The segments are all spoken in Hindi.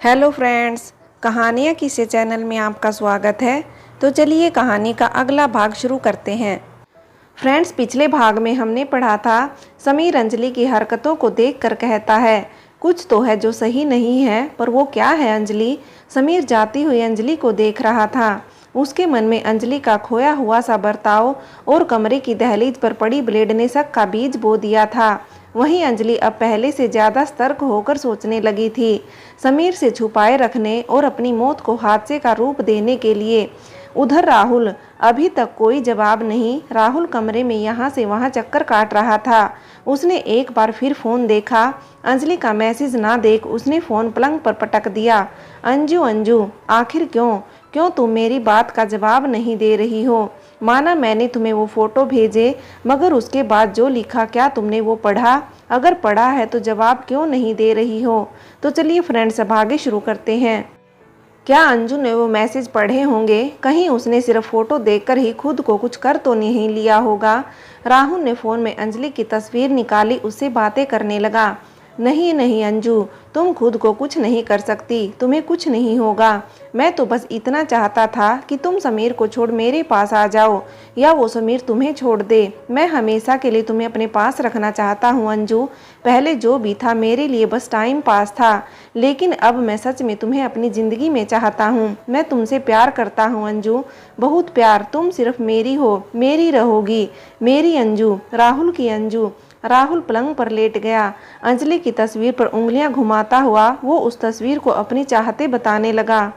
हेलो फ्रेंड्स, कहानियाँ किसे चैनल में आपका स्वागत है। तो चलिए कहानी का अगला भाग शुरू करते हैं। फ्रेंड्स, पिछले भाग में हमने पढ़ा था समीर अंजलि की हरकतों को देखकर कहता है कुछ तो है जो सही नहीं है, पर वो क्या है अंजलि। समीर जाती हुई अंजलि को देख रहा था। उसके मन में अंजलि का खोया हुआ सा बर्ताव और कमरे की दहलीज पर पड़ी ब्लेड ने शक का बीज बो दिया था। वहीं अंजलि अब पहले से ज्यादा सतर्क होकर सोचने लगी थी। समीर से छुपाए रखने और अपनी मौत को हादसे का रूप देने के लिए। उधर राहुल, अभी तक कोई जवाब नहीं। राहुल कमरे में यहाँ से वहाँ चक्कर काट रहा था। उसने एक बार फिर फोन देखा। अंजलि का मैसेज ना देख उसने फोन पलंग पर पटक दिया। अंजू अंजू, आखिर क्यों क्यों तुम मेरी बात का जवाब नहीं दे रही हो। माना मैंने तुम्हें वो फोटो भेजे, मगर उसके बाद जो लिखा क्या तुमने वो पढ़ा? अगर पढ़ा है तो जवाब क्यों नहीं दे रही हो? तो चलिए फ्रेंड्स, अब आगे शुरू करते हैं। क्या अंजू ने वो मैसेज पढ़े होंगे? कहीं उसने सिर्फ फोटो देखकर ही खुद को कुछ कर तो नहीं लिया होगा? राहुल ने फोन में अंजलि की तस्वीर निकाली, उससे बातें करने लगा। नहीं नहीं अंजू, तुम खुद को कुछ नहीं कर सकती, तुम्हें कुछ नहीं होगा। मैं तो बस इतना चाहता था कि तुम समीर को छोड़ मेरे पास आ जाओ, या वो समीर तुम्हें छोड़ दे। मैं हमेशा के लिए तुम्हें अपने पास रखना चाहता हूँ अंजू। पहले जो भी था मेरे लिए बस टाइम पास था, लेकिन अब मैं सच में तुम्हें अपनी ज़िंदगी में चाहता हूँ। मैं तुमसे प्यार करता हूँ अंजू, बहुत प्यार। तुम सिर्फ मेरी हो, मेरी रहोगी, मेरी अंजू। राहुल की अंजू। राहुल पलंग पर लेट गया। अंजलि की तस्वीर पर उंगलियां घुमाता हुआ वो उस तस्वीर को अपनी चाहते बताने लगा।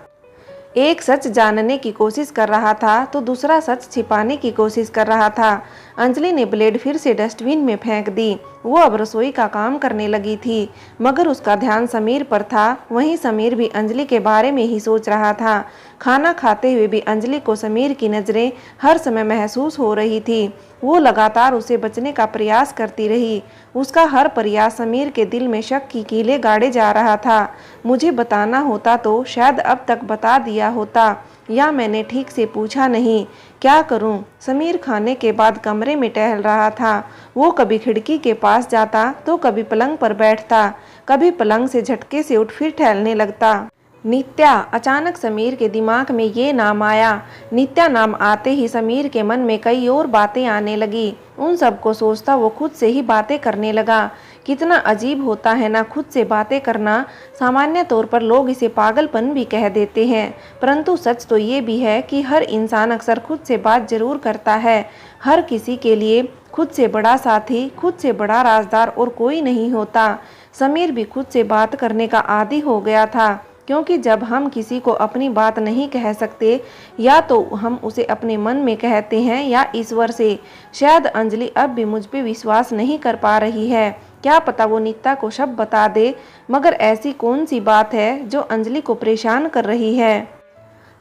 एक सच जानने की कोशिश कर रहा था तो दूसरा सच छिपाने की कोशिश कर रहा था। अंजलि ने ब्लेड फिर से डस्टबिन में फेंक दी। वो अब रसोई का काम करने लगी थी, मगर उसका ध्यान समीर पर था। वहीं समीर भी अंजलि के बारे में ही सोच रहा था। खाना खाते हुए भी अंजलि को समीर की नज़रें हर समय महसूस हो रही थी। वो लगातार उसे बचने का प्रयास करती रही। उसका हर प्रयास समीर के दिल में शक की कीलें गाड़े जा रहा था। मुझे बताना होता तो शायद अब तक बता दिया होता, या मैंने ठीक से पूछा नहीं। क्या करूं? समीर खाने के बाद कमरे में टहल रहा था। वो कभी खिड़की के पास जाता तो कभी पलंग पर बैठता, कभी पलंग से झटके से उठ फिर टहलने लगता। नित्या। अचानक समीर के दिमाग में ये नाम आया। नित्या नाम आते ही समीर के मन में कई और बातें आने लगी। उन सब को सोचता वो खुद से ही बातें करने लगा। कितना अजीब होता है ना खुद से बातें करना। सामान्य तौर पर लोग इसे पागलपन भी कह देते हैं, परंतु सच तो ये भी है कि हर इंसान अक्सर खुद से बात जरूर करता है। हर किसी के लिए खुद से बड़ा साथी, खुद से बड़ा राजदार और कोई नहीं होता। समीर भी खुद से बात करने का आदी हो गया था, क्योंकि जब हम किसी को अपनी बात नहीं कह सकते, या तो हम उसे अपने मन में कहते हैं या ईश्वर से। शायद अंजलि अब भी मुझ पे विश्वास नहीं कर पा रही है। क्या पता वो नित्या को सब बता दे, मगर ऐसी कौन सी बात है जो अंजलि को परेशान कर रही है।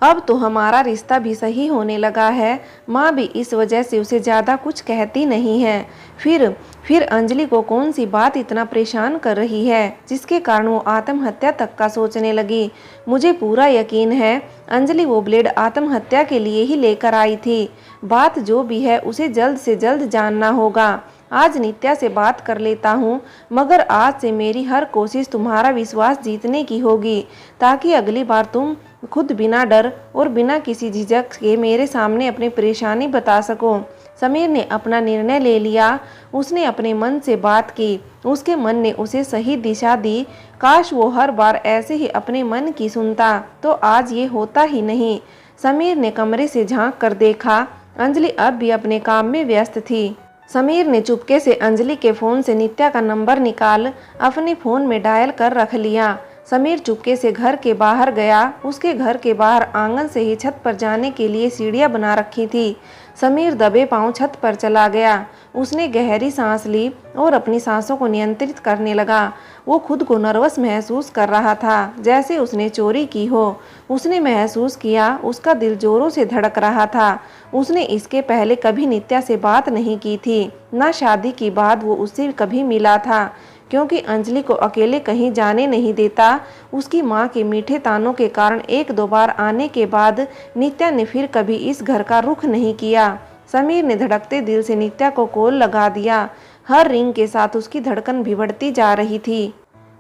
अब तो हमारा रिश्ता भी सही होने लगा है। माँ भी इस वजह से उसे ज़्यादा कुछ कहती नहीं है। फिर अंजलि को कौन सी बात इतना परेशान कर रही है जिसके कारण वो आत्महत्या तक का सोचने लगी। मुझे पूरा यकीन है अंजलि वो ब्लेड आत्महत्या के लिए ही लेकर आई थी। बात जो भी है उसे जल्द से जल्द जानना होगा। आज नित्या से बात कर लेता हूँ, मगर आज से मेरी हर कोशिश तुम्हारा विश्वास जीतने की होगी, ताकि अगली बार तुम खुद बिना डर और बिना किसी झिझक के मेरे सामने अपनी परेशानी बता सको। समीर ने अपना निर्णय ले लिया। उसने अपने मन से बात की। उसके मन ने उसे सही दिशा दी। काश वो हर बार ऐसे ही अपने मन की सुनता, तो आज ये होता ही नहीं। समीर ने कमरे से झांक कर देखा। अंजलि अब भी अपने काम में व्यस्त थी। समीर ने चुपके से अंजलि के फ़ोन से नित्या का नंबर निकाल अपने फ़ोन में डायल कर रख लिया। समीर चुपके से घर के बाहर गया। उसके घर के बाहर आंगन से ही छत पर जाने के लिए सीढ़ियां बना रखी थी। समीर दबे पांव छत पर चला गया। उसने गहरी सांस ली और अपनी सांसों को नियंत्रित करने लगा। वो खुद को नर्वस महसूस कर रहा था, जैसे उसने चोरी की हो। उसने महसूस किया उसका दिल जोरों से धड़क रहा था। उसने इसके पहले कभी नित्या से बात नहीं की थी, ना शादी के बाद वो उससे कभी मिला था, क्योंकि अंजलि को अकेले कहीं जाने नहीं देता। उसकी माँ के मीठे तानों के कारण एक दो बार आने के बाद नित्या ने फिर कभी इस घर का रुख नहीं किया। समीर ने धड़कते दिल से नित्या को कॉल लगा दिया। हर रिंग के साथ उसकी धड़कन भी बढ़ती जा रही थी।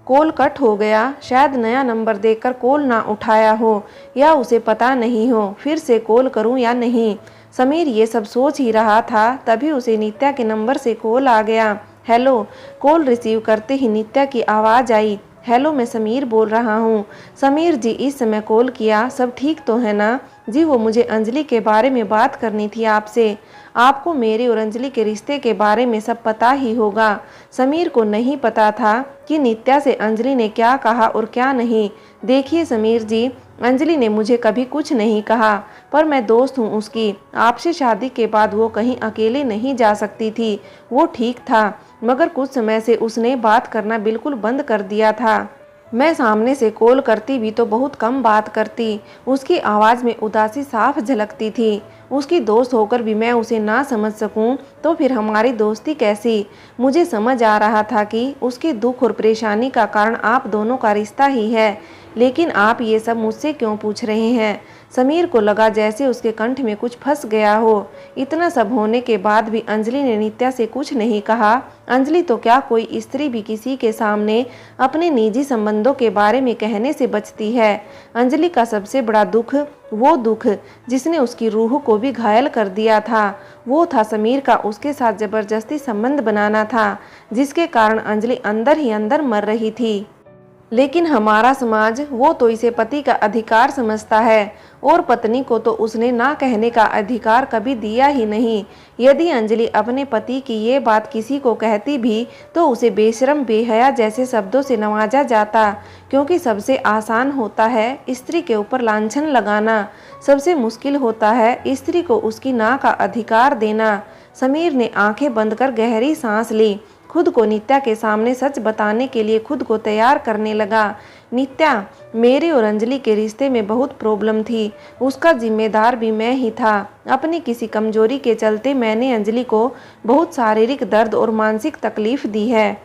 कॉल कट हो गया, शायद नया नंबर देखकर कॉल ना उठाया हो या उसे पता नहीं हो फिर से कॉल करूं या नहीं। समीर ये सब सोच ही रहा था, तभी उसे नित्या के नंबर से कॉल आ गया। हेलो। कॉल रिसीव करते ही नित्या की आवाज़ आई। हेलो, मैं समीर बोल रहा हूँ। समीर जी, इस समय कॉल किया, सब ठीक तो है ना? जी, वो मुझे अंजलि के बारे में बात करनी थी आपसे। आपको मेरे और अंजलि के रिश्ते के बारे में सब पता ही होगा। समीर को नहीं पता था कि नित्या से अंजलि ने क्या कहा और क्या नहीं। देखिए समीर जी, अंजलि ने मुझे कभी कुछ नहीं कहा, पर मैं दोस्त हूँ उसकी। आपसे शादी के बाद वो कहीं अकेले नहीं जा सकती थी, वो ठीक था, मगर कुछ समय से उसने बात करना बिल्कुल बंद कर दिया था। मैं सामने से कॉल करती भी तो बहुत कम बात करती। उसकी आवाज़ में उदासी साफ झलकती थी। उसकी दोस्त होकर भी मैं उसे ना समझ सकूं तो फिर हमारी दोस्ती कैसी? मुझे समझ आ रहा था कि उसके दुख और परेशानी का कारण आप दोनों का रिश्ता ही है, लेकिन आप ये सब मुझसे क्यों पूछ रहे हैं? समीर को लगा जैसे उसके कंठ में कुछ फंस गया हो। इतना सब होने के बाद भी अंजलि ने नित्या से कुछ नहीं कहा। अंजलि तो क्या, कोई स्त्री भी किसी के सामने अपने निजी संबंधों के बारे में कहने से बचती है। अंजलि का सबसे बड़ा दुख, वो दुख जिसने उसकी रूह को भी घायल कर दिया था, वो था समीर का उसके साथ जबरदस्ती संबंध बनाना था, जिसके कारण अंजलि अंदर ही अंदर मर रही थी। लेकिन हमारा समाज वो तो इसे पति का अधिकार समझता है और पत्नी को तो उसने ना कहने का अधिकार कभी दिया ही नहीं। यदि अंजलि अपने पति की ये बात किसी को कहती भी तो उसे बेशरम बेहया जैसे शब्दों से नवाजा जाता, क्योंकि सबसे आसान होता है स्त्री के ऊपर लांछन लगाना, सबसे मुश्किल होता है स्त्री को उसकी ना का अधिकार देना। समीर ने आंखें बंद कर गहरी सांस ली। खुद को नित्या के सामने सच बताने के लिए खुद को तैयार करने लगा। नित्या, मेरे और अंजलि के रिश्ते में बहुत प्रॉब्लम थी, उसका जिम्मेदार भी मैं ही था। अपनी किसी कमजोरी के चलते मैंने अंजलि को बहुत शारीरिक दर्द और मानसिक तकलीफ दी है,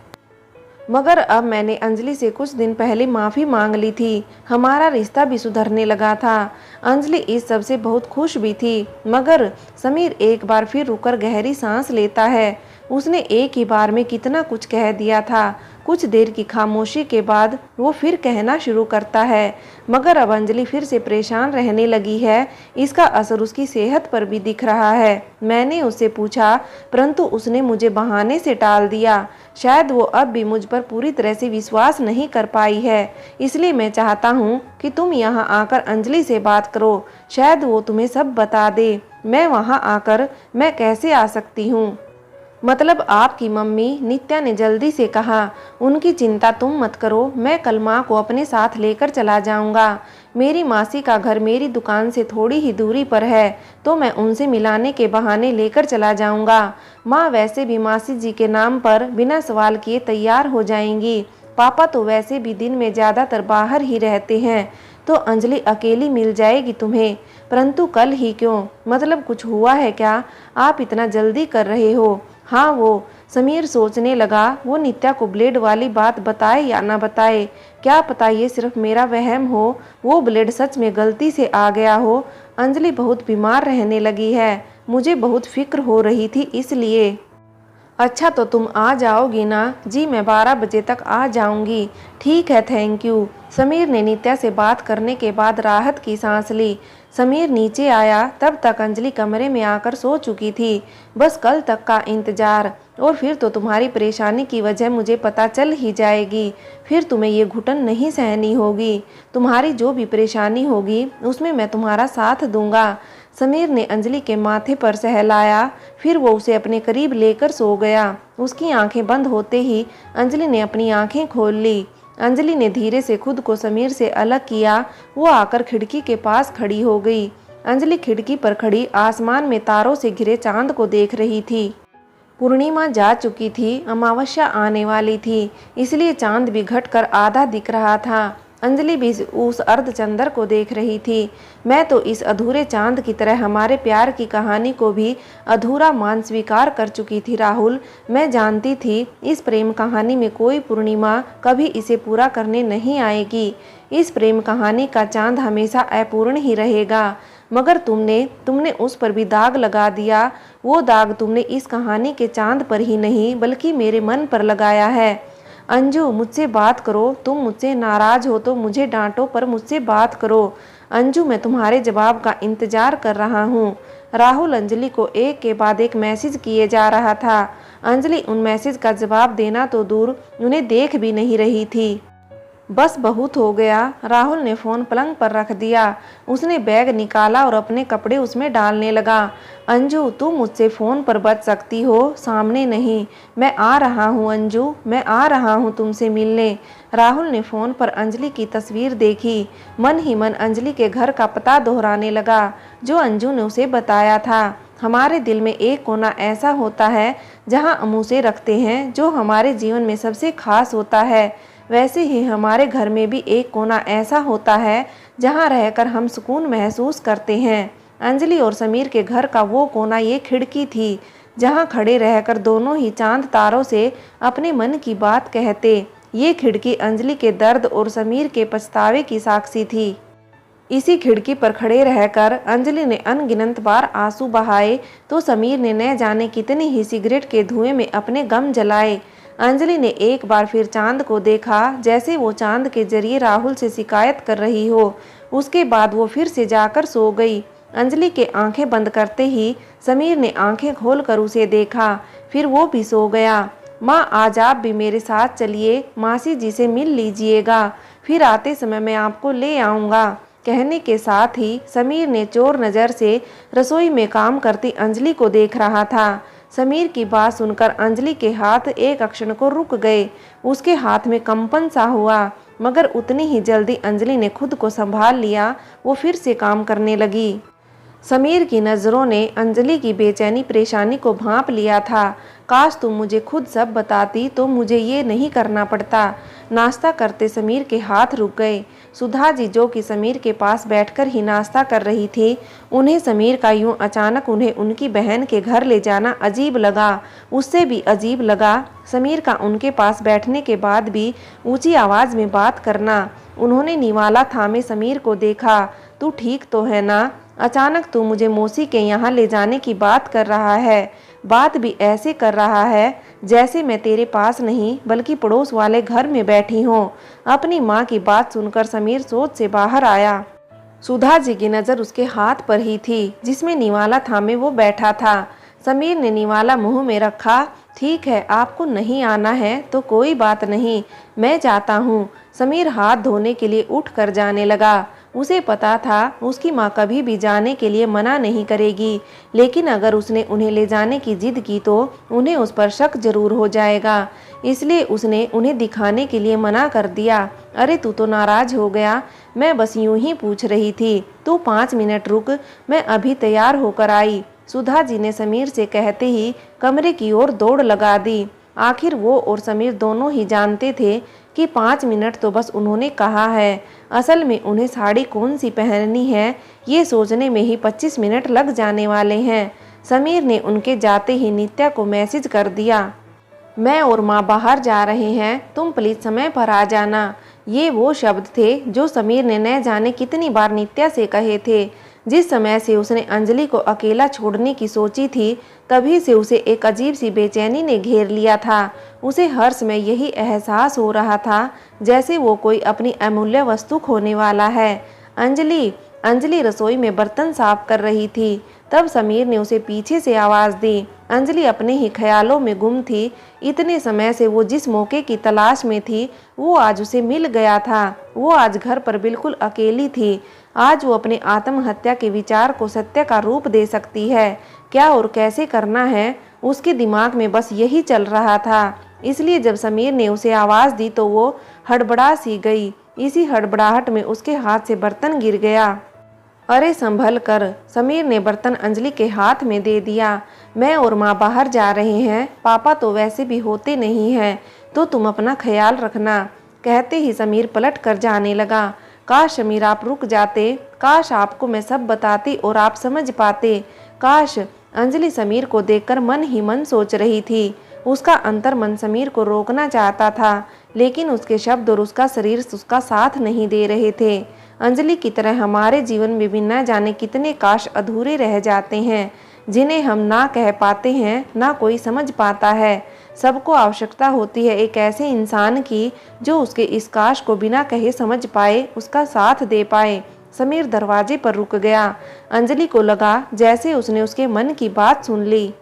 मगर अब मैंने अंजलि से कुछ दिन पहले माफ़ी मांग ली थी। हमारा रिश्ता भी सुधरने लगा था। अंजलि इस सब से बहुत खुश भी थी। मगर समीर एक बार फिर रुकर गहरी सांस लेता है। उसने एक ही बार में कितना कुछ कह दिया था। कुछ देर की खामोशी के बाद वो फिर कहना शुरू करता है, मगर अब अंजलि फिर से परेशान रहने लगी है। इसका असर उसकी सेहत पर भी दिख रहा है। मैंने उससे पूछा, परंतु उसने मुझे बहाने से टाल दिया। शायद वो अब भी मुझ पर पूरी तरह से विश्वास नहीं कर पाई है। इसलिए मैं चाहता हूँ कि तुम यहाँ आकर अंजलि से बात करो, शायद वो तुम्हें सब बता दे। मैं वहाँ आकर मैं कैसे आ सकती हूँ? मतलब आपकी मम्मी, नित्या ने जल्दी से कहा। उनकी चिंता तुम मत करो, मैं कल माँ को अपने साथ लेकर चला जाऊंगा। मेरी मासी का घर मेरी दुकान से थोड़ी ही दूरी पर है, तो मैं उनसे मिलाने के बहाने लेकर चला जाऊंगा। माँ वैसे भी मासी जी के नाम पर बिना सवाल किए तैयार हो जाएंगी। पापा तो वैसे भी दिन में ज़्यादातर बाहर ही रहते हैं, तो अंजलि अकेली मिल जाएगी तुम्हें। परंतु कल ही क्यों? मतलब कुछ हुआ है क्या? आप इतना जल्दी कर रहे हो? हाँ, वो समीर सोचने लगा, वो नित्या को ब्लेड वाली बात बताए या ना बताए, क्या पता ये सिर्फ मेरा वहम हो, वो ब्लेड सच में गलती से आ गया हो। अंजलि बहुत बीमार रहने लगी है, मुझे बहुत फिक्र हो रही थी इसलिए। अच्छा, तो तुम आ जाओगी ना? जी, मैं 12 बजे तक आ जाऊंगी। ठीक है, थैंक यू। समीर ने नित्या से बात करने के बाद राहत की सांस ली। समीर नीचे आया, तब तक अंजलि कमरे में आकर सो चुकी थी। बस कल तक का इंतजार, और फिर तो तुम्हारी परेशानी की वजह मुझे पता चल ही जाएगी। फिर तुम्हें ये घुटन नहीं सहनी होगी। तुम्हारी जो भी परेशानी होगी उसमें मैं तुम्हारा साथ दूंगा। समीर ने अंजलि के माथे पर सहलाया, फिर वो उसे अपने करीब लेकर सो गया। उसकी आंखें बंद होते ही अंजलि ने अपनी आंखें खोल ली। अंजलि ने धीरे से खुद को समीर से अलग किया। वो आकर खिड़की के पास खड़ी हो गई। अंजलि खिड़की पर खड़ी आसमान में तारों से घिरे चांद को देख रही थी। पूर्णिमा जा चुकी थी, अमावस्या आने वाली थी, इसलिए चांद भी घटकर आधा दिख रहा था। अंजलि भी उस अर्धचंद्र को देख रही थी। मैं तो इस अधूरे चांद की तरह हमारे प्यार की कहानी को भी अधूरा मान स्वीकार कर चुकी थी राहुल। मैं जानती थी इस प्रेम कहानी में कोई पूर्णिमा कभी इसे पूरा करने नहीं आएगी। इस प्रेम कहानी का चांद हमेशा अपूर्ण ही रहेगा, मगर तुमने उस पर भी दाग लगा दिया। वो दाग तुमने इस कहानी के चांद पर ही नहीं बल्कि मेरे मन पर लगाया है। अंजू मुझसे बात करो, तुम मुझसे नाराज हो तो मुझे डांटो पर मुझसे बात करो। अंजू मैं तुम्हारे जवाब का इंतजार कर रहा हूँ। राहुल अंजलि को एक के बाद एक मैसेज किए जा रहा था। अंजलि उन मैसेज का जवाब देना तो दूर उन्हें देख भी नहीं रही थी। बस बहुत हो गया। राहुल ने फ़ोन पलंग पर रख दिया। उसने बैग निकाला और अपने कपड़े उसमें डालने लगा। अंजू तुम मुझसे फ़ोन पर बच सकती हो, सामने नहीं। मैं आ रहा हूँ अंजू, मैं आ रहा हूँ तुमसे मिलने। राहुल ने फ़ोन पर अंजलि की तस्वीर देखी। मन ही मन अंजलि के घर का पता दोहराने लगा जो अंजू ने उसे बताया था। हमारे दिल में एक कोना ऐसा होता है जहाँ हम उसे रखते हैं जो हमारे जीवन में सबसे खास होता है। वैसे ही हमारे घर में भी एक कोना ऐसा होता है जहाँ रहकर हम सुकून महसूस करते हैं। अंजलि और समीर के घर का वो कोना ये खिड़की थी जहाँ खड़े रहकर दोनों ही चांद तारों से अपने मन की बात कहते। ये खिड़की अंजलि के दर्द और समीर के पछतावे की साक्षी थी। इसी खिड़की पर खड़े रहकर अंजलि ने अनगिनत बार आंसू बहाए तो समीर ने न जाने कितनी ही सिगरेट के धुएं में अपने गम जलाए। अंजलि ने एक बार फिर चांद को देखा जैसे वो चांद के जरिए राहुल से शिकायत कर रही हो। उसके बाद वो फिर से जाकर सो गई। अंजलि के आंखें बंद करते ही समीर ने आंखें खोलकर उसे देखा, फिर वो भी सो गया। माँ आज आप भी मेरे साथ चलिए, मासी जी से मिल लीजिएगा, फिर आते समय मैं आपको ले आऊँगा। कहने के साथ ही समीर ने चोर नज़र से रसोई में काम करती अंजलि को देख रहा था। समीर की बात सुनकर अंजलि के हाथ एक क्षण को रुक गए। उसके हाथ में कंपन सा हुआ, मगर उतनी ही जल्दी अंजलि ने खुद को संभाल लिया। वो फिर से काम करने लगी। समीर की नज़रों ने अंजलि की बेचैनी परेशानी को भांप लिया था। काश तुम मुझे खुद सब बताती तो मुझे ये नहीं करना पड़ता। नाश्ता करते समीर के हाथ रुक गए। सुधा जी जो कि समीर के पास बैठकर ही नाश्ता कर रही थी, उन्हें समीर का यूं अचानक उन्हें उनकी बहन के घर ले जाना अजीब लगा। उससे भी अजीब लगा समीर का उनके पास बैठने के बाद भी ऊंची आवाज़ में बात करना। उन्होंने निवाला थामे समीर को देखा। तू ठीक तो है ना? अचानक तू मुझे मौसी के यहाँ ले जाने की बात कर रहा है। बात भी ऐसे कर रहा है जैसे मैं तेरे पास नहीं बल्कि पड़ोस वाले घर में बैठी हूँ। अपनी माँ की बात सुनकर समीर सोच से बाहर आया। सुधा जी की नज़र उसके हाथ पर ही थी जिसमें निवाला थामे वो बैठा था। समीर ने निवाला मुंह में रखा। ठीक है, आपको नहीं आना है तो कोई बात नहीं, मैं जाता हूँ। समीर हाथ धोने के लिए उठ कर जाने लगा। उसे पता था उसकी माँ कभी भी जाने के लिए मना नहीं करेगी, लेकिन अगर उसने उन्हें ले जाने की जिद की तो उन्हें उस पर शक जरूर हो जाएगा। इसलिए उसने उन्हें दिखाने के लिए मना कर दिया। अरे तू तो नाराज हो गया? मैं बस यूं ही पूछ रही थी, तू 5 मिनट रुक, मैं अभी तैयार होकर आई। सुधा जी ने समीर से कहते ही कमरे की ओर दौड़ लगा दी। आखिर वो और समीर दोनों ही जानते थे कि 5 मिनट तो बस उन्होंने कहा है। असल में उन्हें साड़ी कौन सी पहननी है ये सोचने में ही 25 मिनट लग जाने वाले हैं। समीर ने उनके जाते ही नित्या को मैसेज कर दिया, मैं और माँ बाहर जा रहे हैं, तुम प्लीज़ समय पर आ जाना। ये वो शब्द थे जो समीर ने न जाने कितनी बार नित्या से कहे थे। जिस समय से उसने अंजलि को अकेला छोड़ने की सोची थी तभी से उसे एक अजीब सी बेचैनी ने घेर लिया था। उसे हर समय यही एहसास हो रहा था जैसे वो कोई अपनी अमूल्य वस्तु खोने वाला है। अंजलि रसोई में बर्तन साफ कर रही थी। तब समीर ने उसे पीछे से आवाज़ दी। अंजलि अपने ही ख्यालों में गुम थी। इतने समय से वो जिस मौके की तलाश में थी वो आज उसे मिल गया था। वो आज घर पर बिल्कुल अकेली थी। आज वो अपने आत्महत्या के विचार को सत्य का रूप दे सकती है। क्या और कैसे करना है उसके दिमाग में बस यही चल रहा था। इसलिए जब समीर ने उसे आवाज़ दी तो वो हड़बड़ा सी गई। इसी हड़बड़ाहट में उसके हाथ से बर्तन गिर गया। अरे संभल कर, समीर ने बर्तन अंजलि के हाथ में दे दिया। मैं और माँ बाहर जा रहे हैं, पापा तो वैसे भी होते नहीं हैं, तो तुम अपना ख्याल रखना। कहते ही समीर पलट कर जाने लगा। काश समीर आप रुक जाते, काश आपको मैं सब बताती और आप समझ पाते। काश। अंजलि समीर को देखकर मन ही मन सोच रही थी। उसका अंतर मन समीर को रोकना चाहता था, लेकिन उसके शब्द और उसका शरीर उसका साथ नहीं दे रहे थे। अंजलि की तरह हमारे जीवन में भी न जाने कितने काश अधूरे रह जाते हैं जिन्हें हम ना कह पाते हैं, ना कोई समझ पाता है। सबको आवश्यकता होती है एक ऐसे इंसान की जो उसके इस काश को बिना कहे समझ पाए, उसका साथ दे पाए। समीर दरवाजे पर रुक गया। अंजलि को लगा जैसे उसने उसके मन की बात सुन ली।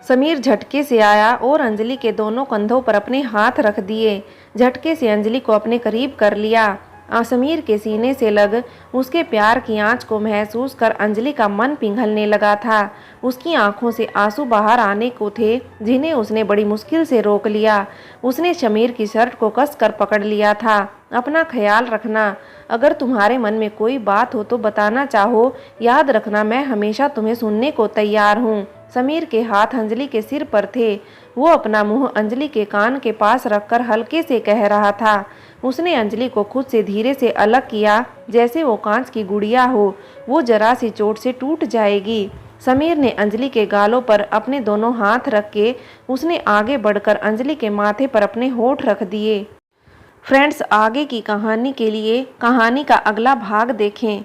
समीर झटके से आया और अंजलि के दोनों कंधों पर अपने हाथ रख दिए। झटके से अंजलि को अपने करीब कर लिया। समीर के सीने से लग उसके प्यार की आंच को महसूस कर अंजलि का मन पिघलने लगा था। उसकी आंखों से आंसू बाहर आने को थे, जिन्हें उसने बड़ी मुश्किल से रोक लिया। उसने समीर की शर्ट को कसकर पकड़ लिया था। अपना ख्याल रखना। अगर तुम्हारे मन में कोई बात हो तो बताना चाहो, याद रखना मैं हमेशा तुम्हें सुनने को तैयार हूँ। समीर के हाथ अंजलि के सिर पर थे। वो अपना मुंह अंजलि के कान के पास रखकर हल्के से कह रहा था। उसने अंजलि को खुद से धीरे से अलग किया, जैसे वो कांच की गुड़िया हो, वो जरा सी चोट से टूट जाएगी। समीर ने अंजलि के गालों पर अपने दोनों हाथ रख के उसने आगे बढ़कर अंजलि के माथे पर अपने होठ रख दिए। फ्रेंड्स, आगे की कहानी के लिए कहानी का अगला भाग देखें।